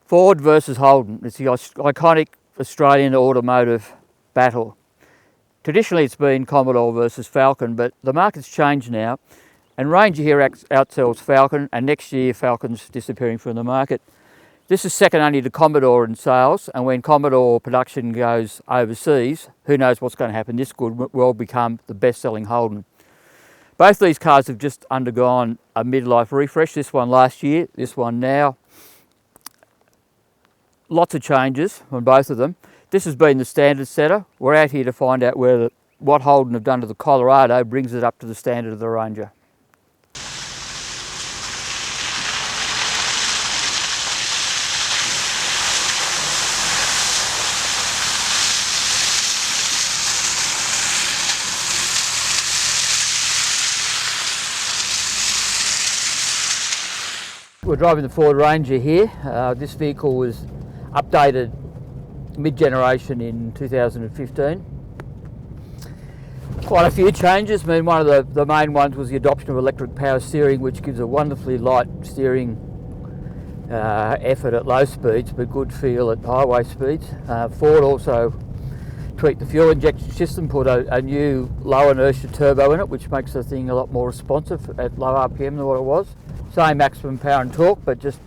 Ford versus Holden. It's the iconic Australian automotive battle. Traditionally it's been Commodore versus Falcon, but the market's changed now, and Ranger here outsells Falcon, and next year Falcon's disappearing from the market. This is second only to Commodore in sales, and when Commodore production goes overseas, who knows what's going to happen. This could well become the best-selling Holden. Both these cars have just undergone a midlife refresh, this one last year, this one now. Lots of changes on both of them. This has been the standard setter. We're out here to find out what Holden have done to the Colorado brings it up to the standard of the Ranger. We're driving the Ford Ranger here. This vehicle was updated mid-generation in 2015. Quite a few changes. I mean, one of the main ones was the adoption of electric power steering, which gives a wonderfully light steering effort at low speeds, but good feel at highway speeds. Ford also tweaked the fuel injection system, put a new low inertia turbo in it, which makes the thing a lot more responsive at low RPM than what it was. Same maximum power and torque, but just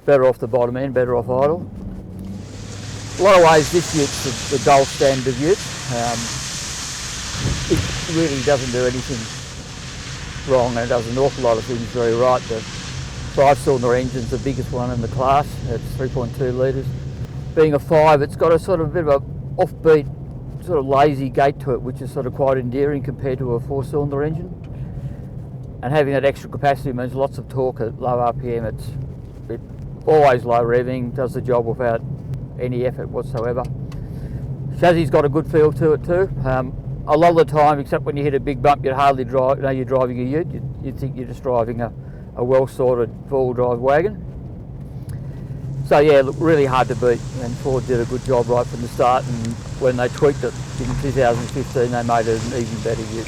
better off the bottom end, better off idle. A lot of ways this ute's the gold standard of ute. It really doesn't do anything wrong, and it does an awful lot of things very right. The 5-cylinder engine's the biggest one in the class. It's 3.2 litres. Being a 5, it's got a sort of bit of a offbeat, sort of lazy gait to it, which is sort of quite endearing compared to a 4-cylinder engine. And having that extra capacity means lots of torque at low RPM. It's always low revving, does the job without any effort whatsoever. Chassis got a good feel to it too. A lot of the time, except when you hit a big bump, you'd hardly know you're driving a ute. You'd think you're just driving a well-sorted four-wheel drive wagon. So yeah, look, really hard to beat, and Ford did a good job right from the start, and when they tweaked it in 2015, they made it an even better ute.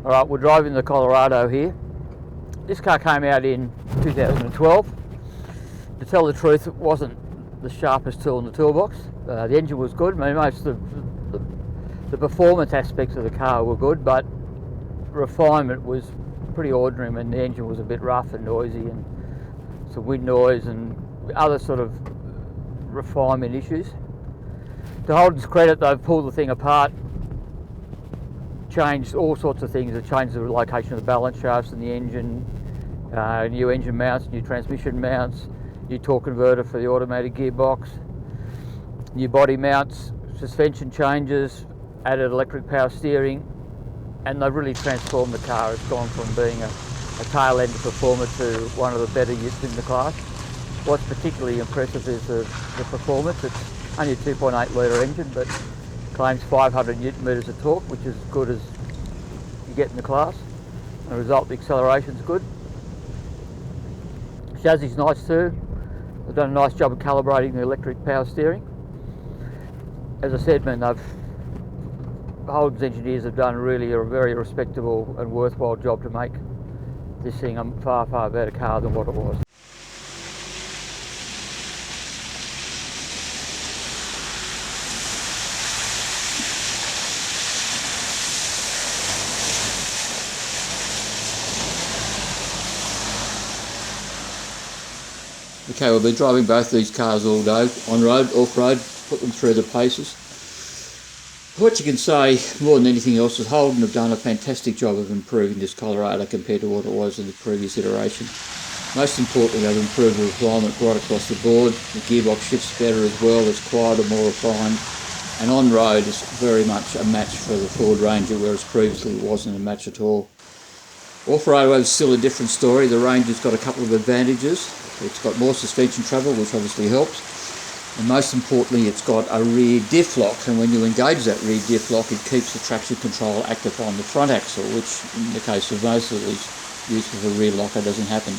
Alright, we're driving the Colorado here. This car came out in 2012. To tell the truth, it wasn't the sharpest tool in the toolbox. The engine was good. I mean, most of the performance aspects of the car were good, but refinement was pretty ordinary. I mean, the engine was a bit rough and noisy, and some wind noise and other sort of refinement issues. To Holden's credit, they've pulled the thing apart, changed all sorts of things. They changed the location of the balance shafts in the engine, new engine mounts, new transmission mounts, new torque converter for the automatic gearbox, new body mounts, suspension changes, added electric power steering, and they've really transformed the car. It's gone from being a tail-end performer to one of the better utes in the class. What's particularly impressive is the performance. It's only a 2.8 litre engine, but claims 500 newton metres of torque, which is as good as you get in the class. As a result, the acceleration's good. Chassis is nice too. They've done a nice job of calibrating the electric power steering. As I said, man, Holden's engineers have done really a very respectable and worthwhile job to make this thing a far, far better car than what it was. Okay, we'll be driving both these cars all day, on-road, off-road, put them through the paces. What you can say, more than anything else, is Holden have done a fantastic job of improving this Colorado compared to what it was in the previous iteration. Most importantly, they've improved the refinement right across the board. The gearbox shifts better as well, it's quieter, more refined, and on-road is very much a match for the Ford Ranger, whereas previously it wasn't a match at all. Off-road is still a different story. The Ranger's got a couple of advantages. It's got more suspension travel, which obviously helps, and most importantly it's got a rear diff lock, and when you engage that rear diff lock it keeps the traction control active on the front axle, which in the case of most of these use with a rear locker doesn't happen.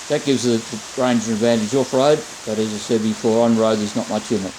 That gives the Ranger an advantage off-road, but as I said before, on-road there's not much in it.